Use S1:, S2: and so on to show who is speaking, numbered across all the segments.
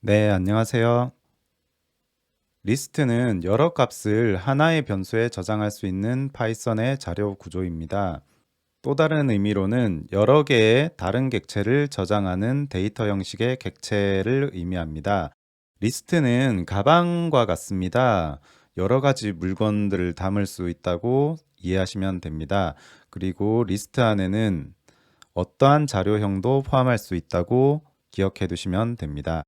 S1: 네, 안녕하세요. 리스트는 여러 값을 하나의 변수에 저장할 수 있는 파이썬의 자료 구조입니다. 또 다른 의미로는 여러 개의 다른 객체를 저장하는 데이터 형식의 객체를 의미합니다. 리스트는 가방과 같습니다. 여러 가지 물건들을 담을 수 있다고 이해하시면 됩니다. 그리고 리스트 안에는 어떠한 자료형도 포함할 수 있다고 기억해 두시면 됩니다.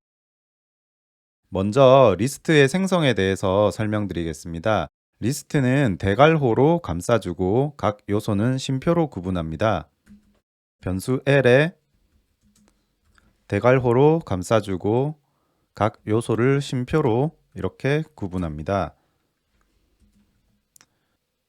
S1: 먼저 리스트의 생성에 대해서 설명드리겠습니다. 리스트는 대괄호로 감싸주고 각 요소는 쉼표로 구분합니다. 변수 L에 대괄호로 감싸주고 각 요소를 쉼표로 이렇게 구분합니다.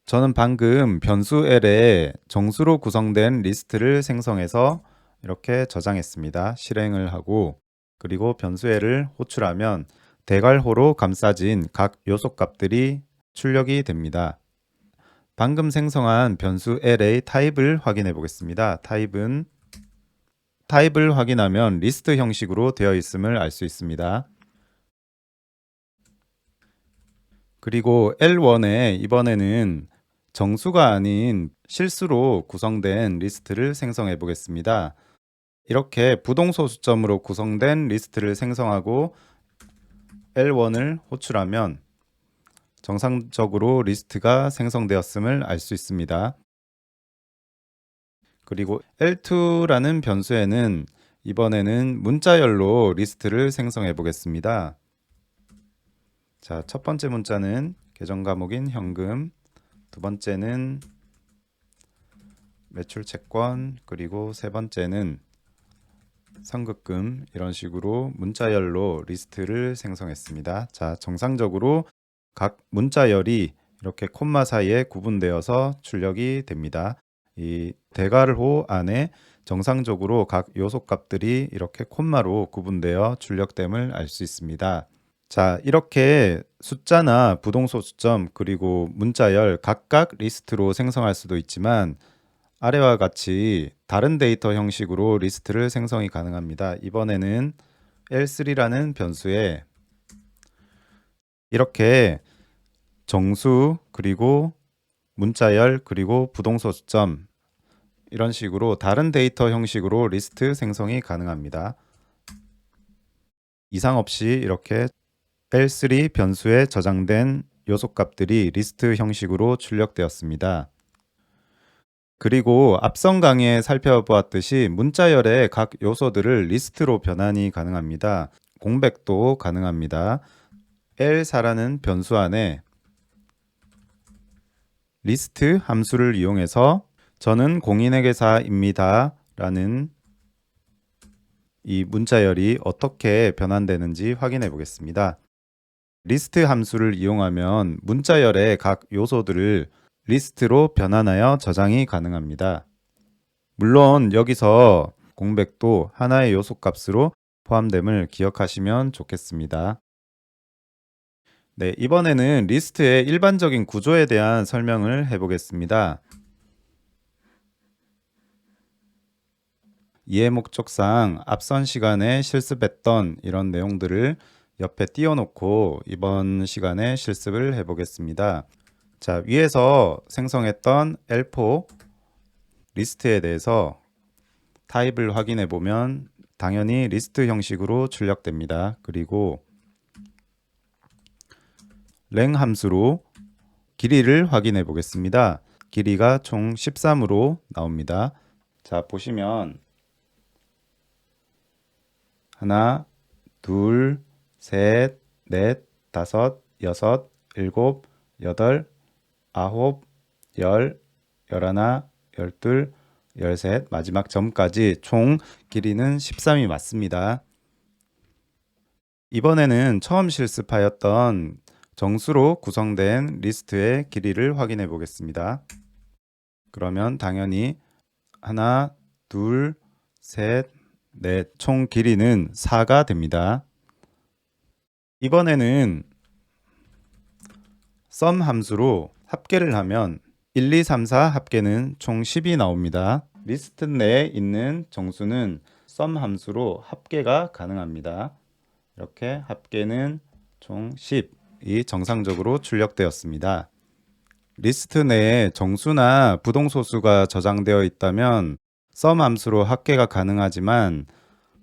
S1: 저는 방금 변수 L에 정수로 구성된 리스트를 생성해서 이렇게 저장했습니다. 실행을 하고 그리고 변수 L을 호출하면 대괄호로 감싸진 각 요소 값들이 출력이 됩니다. 방금 생성한 변수 L의 타입을 확인해 보겠습니다. 타입을 확인하면 리스트 형식으로 되어 있음을 알 수 있습니다. 그리고 L1에 이번에는 정수가 아닌 실수로 구성된 리스트를 생성해 보겠습니다. 이렇게 부동소 수점으로 구성된 리스트를 생성하고 L1을 호출하면 정상적으로 리스트가 생성되었음을 알 수 있습니다. 그리고 L2라는 변수에는 이번에는 문자열로 리스트를 생성해 보겠습니다. 자, 첫 번째 문자는 계정 과목인 현금, 두 번째는 매출 채권, 그리고 세 번째는 선급금, 이런 식으로 문자열로 리스트를 생성했습니다. 자, 정상적으로 각 문자열이 이렇게 콤마 사이에 구분되어서 출력이 됩니다. 이 대괄호 안에 정상적으로 각 요소 값들이 이렇게 콤마로 구분되어 출력됨을 알 수 있습니다. 자, 이렇게 숫자나 부동소 수점 그리고 문자열 각각 리스트로 생성할 수도 있지만 아래와 같이 다른 데이터 형식으로 리스트를 생성이 가능합니다. 이번에는 L3라는 변수에 이렇게 정수 그리고 문자열 그리고 부동소 수점 이런 식으로 다른 데이터 형식으로 리스트 생성이 가능합니다. 이상 없이 이렇게 L3 변수에 저장된 요소 값들이 리스트 형식으로 출력되었습니다. 그리고 앞선 강의에 살펴보았듯이 문자열의 각 요소들을 리스트로 변환이 가능합니다. 공백도 가능합니다. L4라는 변수 안에 리스트 함수를 이용해서 저는 공인회계사입니다 라는 이 문자열이 어떻게 변환되는지 확인해 보겠습니다. 리스트 함수를 이용하면 문자열의 각 요소들을 리스트로 변환하여 저장이 가능합니다. 물론 여기서 공백도 하나의 요소 값으로 포함됨을 기억하시면 좋겠습니다. 네, 이번에는 리스트의 일반적인 구조에 대한 설명을 해보겠습니다. 이해 목적상 앞선 시간에 실습했던 이런 내용들을 옆에 띄워놓고 이번 시간에 실습을 해보겠습니다. 자, 위에서 생성했던 L4 리스트에 대해서 타입을 확인해 보면 당연히 리스트 형식으로 출력됩니다. 그리고 랭 함수로 길이를 확인해 보겠습니다. 길이가 총 13으로 나옵니다. 자, 보시면 하나, 둘, 셋, 넷, 다섯, 여섯, 일곱, 여덟, 아홉, 열, 열하나, 열둘, 열셋, 마지막 점까지 총 길이는 13이 맞습니다. 이번에는 처음 실습하였던 정수로 구성된 리스트의 길이를 확인해 보겠습니다. 그러면 당연히 하나, 둘, 셋, 넷, 총 길이는 4가 됩니다. 이번에는 sum 함수로 합계를 하면 1, 2, 3, 4 합계는 총 10이 나옵니다. 리스트 내에 있는 정수는 sum 함수로 합계가 가능합니다. 이렇게 합계는 총 10이 정상적으로 출력되었습니다. 리스트 내에 정수나 부동소수가 저장되어 있다면 sum 함수로 합계가 가능하지만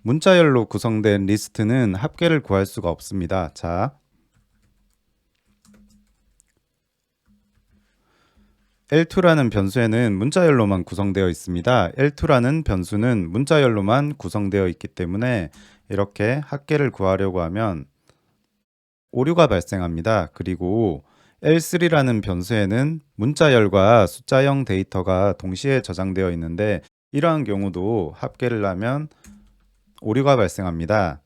S1: 문자열로 구성된 리스트는 합계를 구할 수가 없습니다. 자, L2라는 변수에는 문자열로만 구성되어 있습니다. L2라는 변수는 문자열로만 구성되어 있기 때문에 이렇게 합계를 구하려고 하면 오류가 발생합니다. 그리고 L3라는 변수에는 문자열과 숫자형 데이터가 동시에 저장되어 있는데 이러한 경우도 합계를 하면 오류가 발생합니다.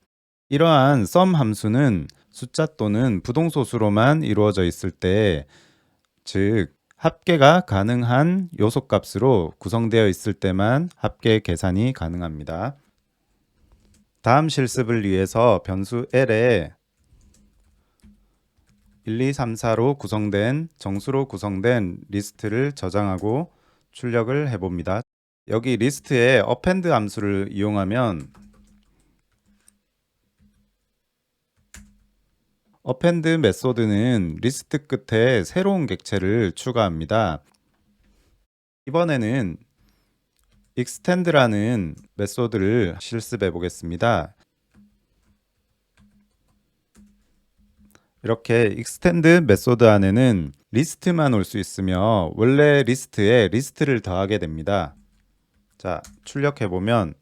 S1: 이러한 sum 함수는 숫자 또는 부동소수로만 이루어져 있을 때, 즉 합계가 가능한 요소값으로 구성되어 있을 때만 합계 계산이 가능합니다. 다음 실습을 위해서 변수 L에 1, 2, 3, 4로 구성된 정수로 구성된 리스트를 저장하고 출력을 해봅니다. 여기 리스트에 append 함수를 이용하면 append 메소드는 리스트 끝에 새로운 객체를 추가합니다. 이번에는 extend라는 메소드를 실습해 보겠습니다. 이렇게 extend 메소드 안에는 리스트만 올 수 있으며 원래 리스트에 리스트를 더하게 됩니다. 자, 출력해 보면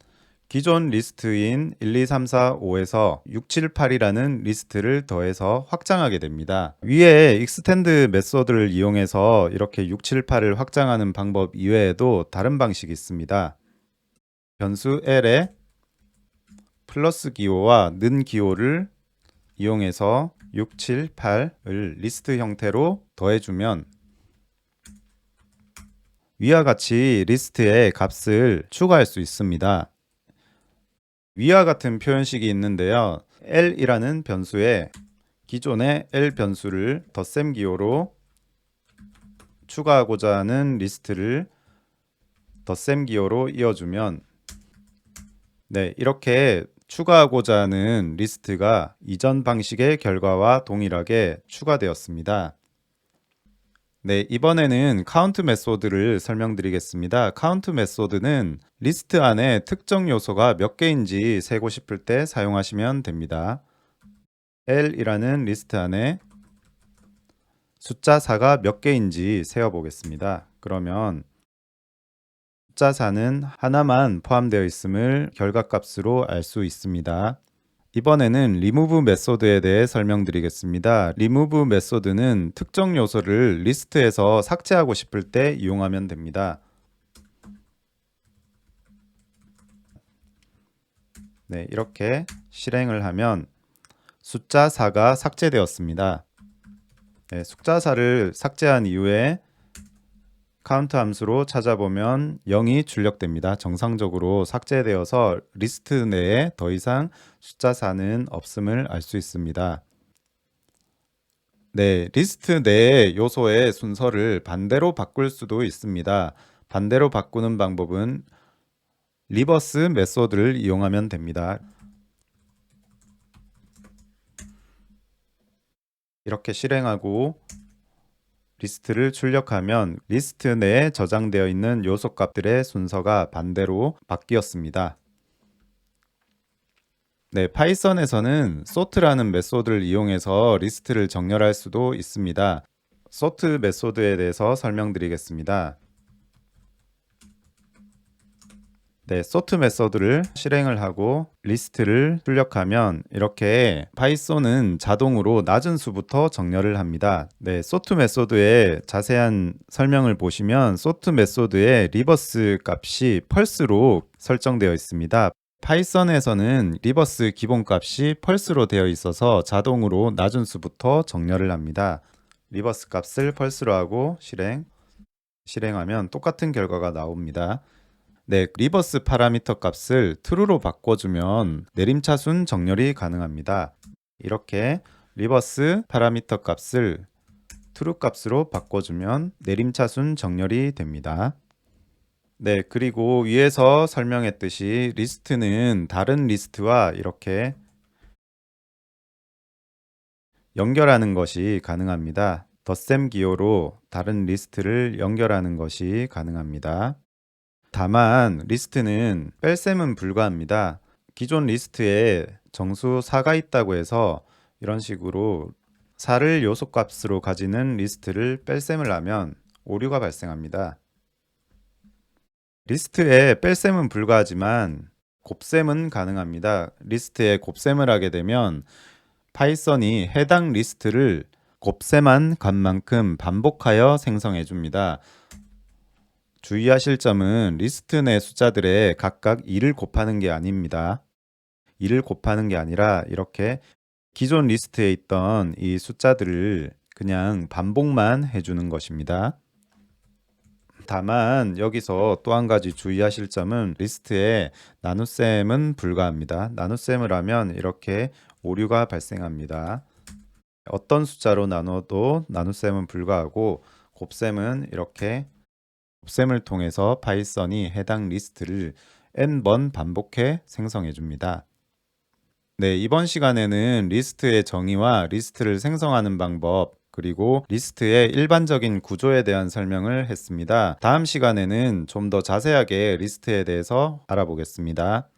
S1: 기존 리스트인 1, 2, 3, 4, 5에서 6, 7, 8이라는 리스트를 더해서 확장하게 됩니다. 위에 extend 메소드를 이용해서 이렇게 6, 7, 8을 확장하는 방법 이외에도 다른 방식이 있습니다. 변수 L에 플러스 기호와 는 기호를 이용해서 6, 7, 8을 리스트 형태로 더해주면 위와 같이 리스트에 값을 추가할 수 있습니다. 위와 같은 표현식이 있는데요. L이라는 변수에 기존의 L 변수를 덧셈 기호로 추가하고자 하는 리스트를 덧셈 기호로 이어주면 이렇게 추가하고자 하는 리스트가 이전 방식의 결과와 동일하게 추가되었습니다. 이번에는 count 메소드를 설명드리겠습니다. count 메소드는 리스트 안에 특정 요소가 몇 개인지 세고 싶을 때 사용하시면 됩니다. L이라는 리스트 안에 숫자 4가 몇 개인지 세어 보겠습니다. 그러면 숫자 4는 하나만 포함되어 있음을 결과값으로 알 수 있습니다. 이번에는 remove 메소드에 대해 설명드리겠습니다. remove 메소드는 특정 요소를 리스트에서 삭제하고 싶을 때 이용하면 됩니다. 이렇게 실행을 하면 숫자 4가 삭제되었습니다. 숫자 4를 삭제한 이후에 count 함수로 찾아보면 0이 출력됩니다. 정상적으로 삭제되어서 리스트 내에 더 이상 숫자 4는 없음을 알 수 있습니다. 리스트 내의 요소의 순서를 반대로 바꿀 수도 있습니다. 반대로 바꾸는 방법은 리버스 메소드를 이용하면 됩니다. 이렇게 실행하고 리스트를 출력하면 리스트 내에 저장되어 있는 요소 값들의 순서가 반대로 바뀌었습니다. 파이썬에서는 sort라는 메소드를 이용해서 리스트를 정렬할 수도 있습니다. sort 메소드에 대해서 설명드리겠습니다. sort 메소드를 실행을 하고 리스트를 출력하면 이렇게 파이썬은 자동으로 낮은 수부터 정렬을 합니다. sort 메소드의 자세한 설명을 보시면 sort 메소드의 리버스 값이 펄스로 설정되어 있습니다. 파이썬에서는 리버스 기본값이 펄스로 되어 있어서 자동으로 낮은 수부터 정렬을 합니다. 리버스 값을 펄스로 하고 실행하면 똑같은 결과가 나옵니다. 리버스 파라미터 값을 true로 바꿔주면 내림차순 정렬이 가능합니다. 이렇게 리버스 파라미터 값을 true 값으로 바꿔주면 내림차순 정렬이 됩니다. 그리고 위에서 설명했듯이 리스트는 다른 리스트와 이렇게 연결하는 것이 가능합니다. 덧셈 기호로 다른 리스트를 연결하는 것이 가능합니다. 다만 리스트는 뺄셈은 불가합니다. 기존 리스트에 정수 4가 있다고 해서 이런 식으로 4를 요소값으로 가지는 리스트를 뺄셈을 하면 오류가 발생합니다. 리스트에 뺄셈은 불가하지만 곱셈은 가능합니다. 리스트에 곱셈을 하게 되면 파이썬이 해당 리스트를 곱셈한 값만큼 반복하여 생성해 줍니다. 주의하실 점은 리스트 내 숫자들에 각각 2를 곱하는 게 아닙니다. 2를 곱하는 게 아니라 이렇게 기존 리스트에 있던 이 숫자들을 그냥 반복만 해주는 것입니다. 다만 여기서 또 한 가지 주의하실 점은 리스트에 나눗셈은 불가합니다. 나눗셈을 하면 이렇게 오류가 발생합니다. 어떤 숫자로 나눠도 나눗셈은 불가하고 곱셈은 이렇게 곱셈을 통해서 파이썬이 해당 리스트를 n번 반복해 생성해 줍니다. 네, 이번 시간에는 리스트의 정의와 리스트를 생성하는 방법, 그리고 리스트의 일반적인 구조에 대한 설명을 했습니다. 다음 시간에는 좀 더 자세하게 리스트에 대해서 알아보겠습니다.